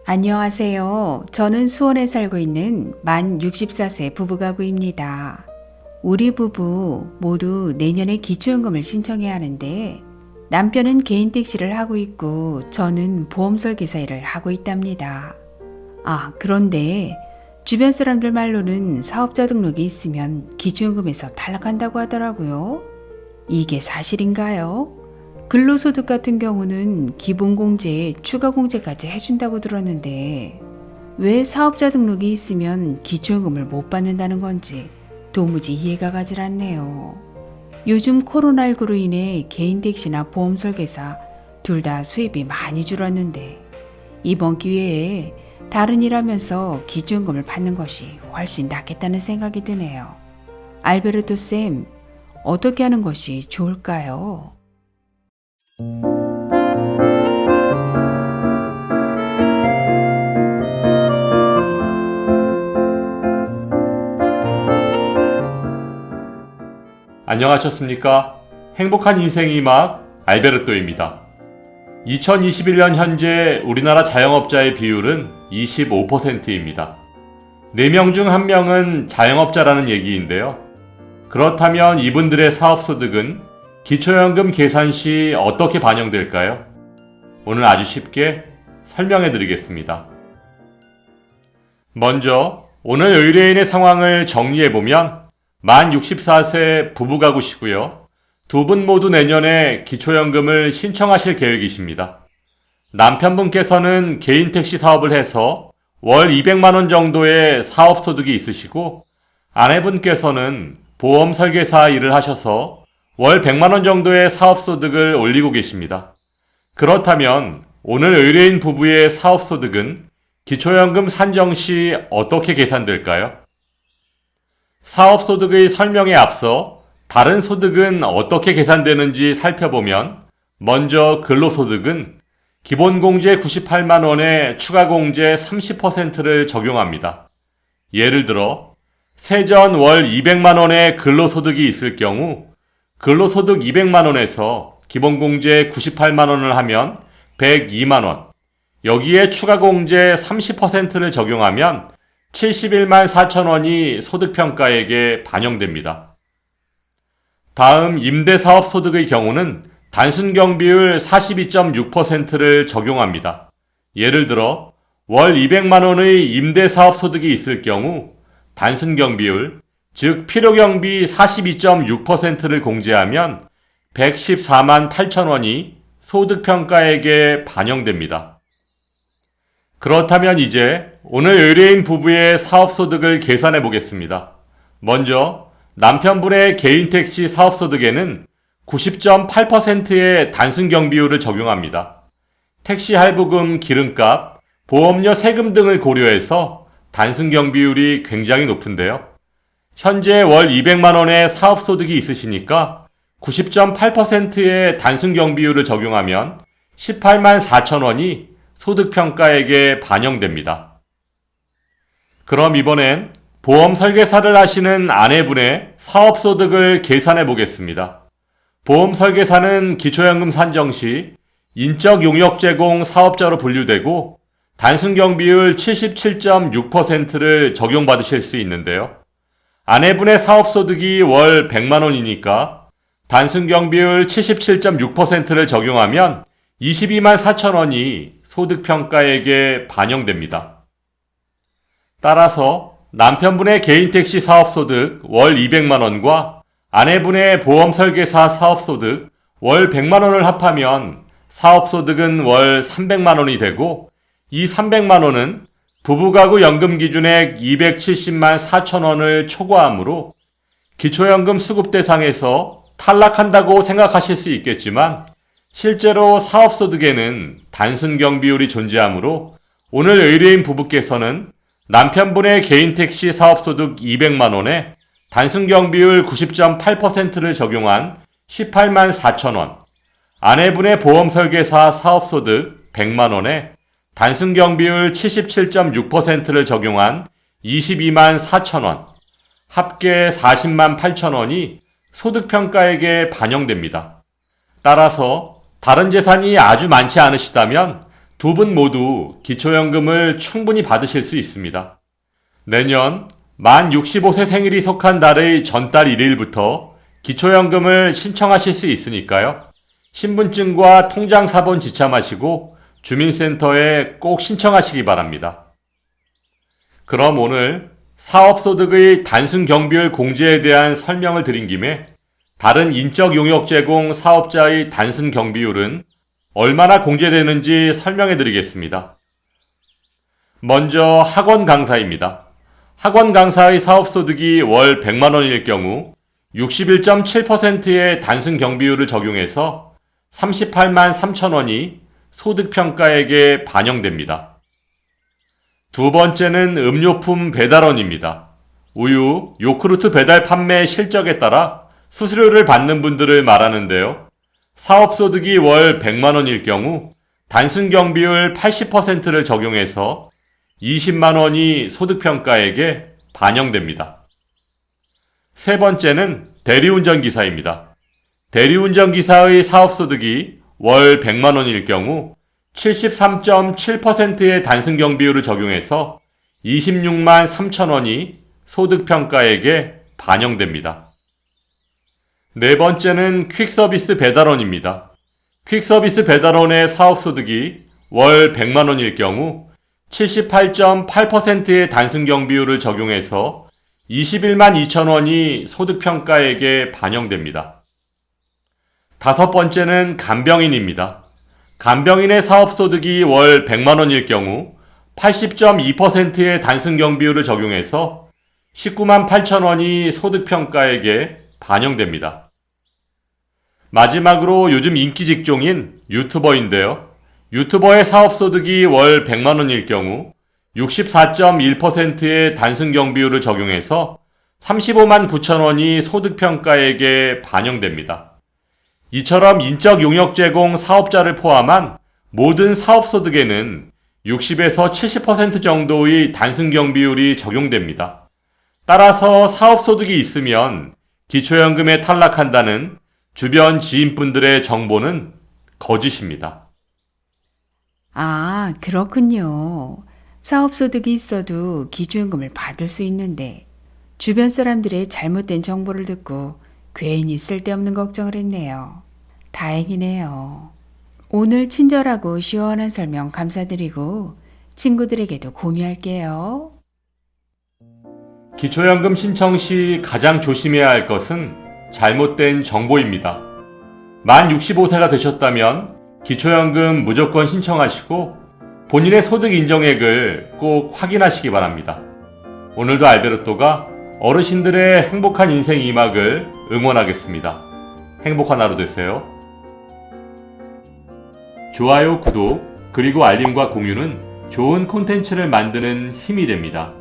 안녕하세요. 저는 수원에 살고 있는 만 64세 부부가구입니다. 우리 부부 모두 내년에 기초연금을 신청해야 하는데 남편은 개인 택시를 하고 있고 저는 보험 설계사 일을 하고 있답니다. 그런데 주변 사람들 말로는 사업자 등록이 있으면 기초연금에서 탈락한다고 하더라고요. 이게 사실인가요? 근로소득 같은 경우는 기본공제에 추가공제까지 해준다고 들었는데 왜 사업자 등록이 있으면 기초연금을 못 받는다는 건지 도무지 이해가 가질 않네요. 요즘 코로나19로 인해 개인 택시나 보험 설계사 둘 다 수입이 많이 줄었는데 이번 기회에 다른 일 하면서 기초연금을 받는 것이 훨씬 낫겠다는 생각이 드네요. 알베르토 쌤, 어떻게 하는 것이 좋을까요? 안녕하셨습니까? 행복한 인생의 막 알베르토입니다. 2021년 현재 우리나라 자영업자의 비율은 25%입니다. 4명 중 1명은 자영업자라는 얘기인데요. 그렇다면 이분들의 사업소득은 기초연금 계산 시 어떻게 반영될까요? 오늘 아주 쉽게 설명해 드리겠습니다. 먼저 오늘 의뢰인의 상황을 정리해보면 만 64세 부부가구시고요. 두 분 모두 내년에 기초연금을 신청하실 계획이십니다. 남편분께서는 개인 택시 사업을 해서 월 200만원 정도의 사업소득이 있으시고 아내분께서는 보험 설계사 일을 하셔서 월 100만원 정도의 사업소득을 올리고 계십니다. 그렇다면 오늘 의뢰인 부부의 사업소득은 기초연금 산정 시 어떻게 계산될까요? 사업소득의 설명에 앞서 다른 소득은 어떻게 계산되는지 살펴보면 먼저 근로소득은 기본공제 98만원에 추가공제 30%를 적용합니다. 예를 들어 세전 월 200만원의 근로소득이 있을 경우 근로소득 200만원에서 기본공제 98만원을 하면 102만원, 여기에 추가공제 30%를 적용하면 71만 4천원이 소득평가액에 반영됩니다. 다음 임대사업소득의 경우는 단순경비율 42.6%를 적용합니다. 예를 들어 월 200만원의 임대사업소득이 있을 경우 단순경비율, 즉 필요경비 42.6%를 공제하면 114만 8천원이 소득평가액에 반영됩니다. 그렇다면 이제 오늘 의뢰인 부부의 사업소득을 계산해 보겠습니다. 먼저 남편분의 개인택시 사업소득에는 90.8%의 단순경비율을 적용합니다. 택시 할부금, 기름값, 보험료, 세금 등을 고려해서 단순경비율이 굉장히 높은데요. 현재 월 200만원의 사업소득이 있으시니까 90.8%의 단순경비율을 적용하면 18만 4천원이 소득평가액에 반영됩니다. 그럼 이번엔 보험 설계사를 하시는 아내분의 사업소득을 계산해 보겠습니다. 보험 설계사는 기초연금 산정 시 인적 용역 제공 사업자로 분류되고 단순경비율 77.6%를 적용받으실 수 있는데요. 아내분의 사업소득이 월 100만원이니까 단순경비율 77.6%를 적용하면 22만 4천원이 소득평가액에 반영됩니다. 따라서 남편분의 개인택시 사업소득 월 200만원과 아내분의 보험설계사 사업소득 월 100만원을 합하면 사업소득은 월 300만원이 되고 이 300만원은 부부가구 연금기준액 270만 4천원을 초과하므로 기초연금 수급 대상에서 탈락한다고 생각하실 수 있겠지만 실제로 사업소득에는 단순경비율이 존재하므로 오늘 의뢰인 부부께서는 남편분의 개인택시 사업소득 200만원에 단순경비율 90.8%를 적용한 18만 4천원, 아내분의 보험설계사 사업소득 100만원에 단순경비율 77.6%를 적용한 22만 4천원, 합계 40만 8천원이 소득평가액에 반영됩니다. 따라서 다른 재산이 아주 많지 않으시다면 두 분 모두 기초연금을 충분히 받으실 수 있습니다. 내년 만 65세 생일이 속한 달의 전달 1일부터 기초연금을 신청하실 수 있으니까요. 신분증과 통장사본 지참하시고 주민센터에 꼭 신청하시기 바랍니다. 그럼 오늘 사업소득의 단순 경비율 공제에 대한 설명을 드린 김에 다른 인적 용역 제공 사업자의 단순 경비율은 얼마나 공제되는지 설명해 드리겠습니다. 먼저 학원 강사입니다. 학원 강사의 사업소득이 월 100만 원일 경우 61.7%의 단순 경비율을 적용해서 38만 3천 원이 소득평가액에 반영됩니다. 두 번째는 음료품 배달원입니다. 우유, 요크루트 배달 판매 실적에 따라 수수료를 받는 분들을 말하는데요. 사업소득이 월 100만 원일 경우 단순 경비율 80%를 적용해서 20만 원이 소득평가액에 반영됩니다. 세 번째는 대리운전기사입니다. 대리운전기사의 사업소득이 월 100만 원일 경우 73.7%의 단순 경비율을 적용해서 26만 3천 원이 소득평가액에 반영됩니다. 네 번째는 퀵서비스 배달원입니다. 퀵서비스 배달원의 사업소득이 월 100만 원일 경우 78.8%의 단순 경비율을 적용해서 21만 2천 원이 소득평가액에 반영됩니다. 다섯 번째는 간병인입니다. 간병인의 사업소득이 월 100만 원일 경우 80.2%의 단순 경비율을 적용해서 19만 8천 원이 소득평가액에 반영됩니다. 마지막으로 요즘 인기 직종인 유튜버인데요. 유튜버의 사업소득이 월 100만 원일 경우 64.1%의 단순 경비율을 적용해서 35만 9천 원이 소득평가액에 반영됩니다. 이처럼 인적 용역 제공 사업자를 포함한 모든 사업소득에는 60에서 70% 정도의 단순 경비율이 적용됩니다. 따라서 사업소득이 있으면 기초연금에 탈락한다는 주변 지인분들의 정보는 거짓입니다. 아, 그렇군요. 사업소득이 있어도 기초연금을 받을 수 있는데 주변 사람들의 잘못된 정보를 듣고 괜히 쓸데없는 걱정을 했네요. 다행이네요. 오늘 친절하고 시원한 설명 감사드리고 친구들에게도 공유할게요. 기초연금 신청 시 가장 조심해야 할 것은 잘못된 정보입니다. 만 65세가 되셨다면 기초연금 무조건 신청하시고 본인의 소득 인정액을 꼭 확인하시기 바랍니다. 오늘도 알베르토가 어르신들의 행복한 인생 2막을 응원하겠습니다. 행복한 하루 되세요. 좋아요, 구독, 그리고 알림과 공유는 좋은 콘텐츠를 만드는 힘이 됩니다.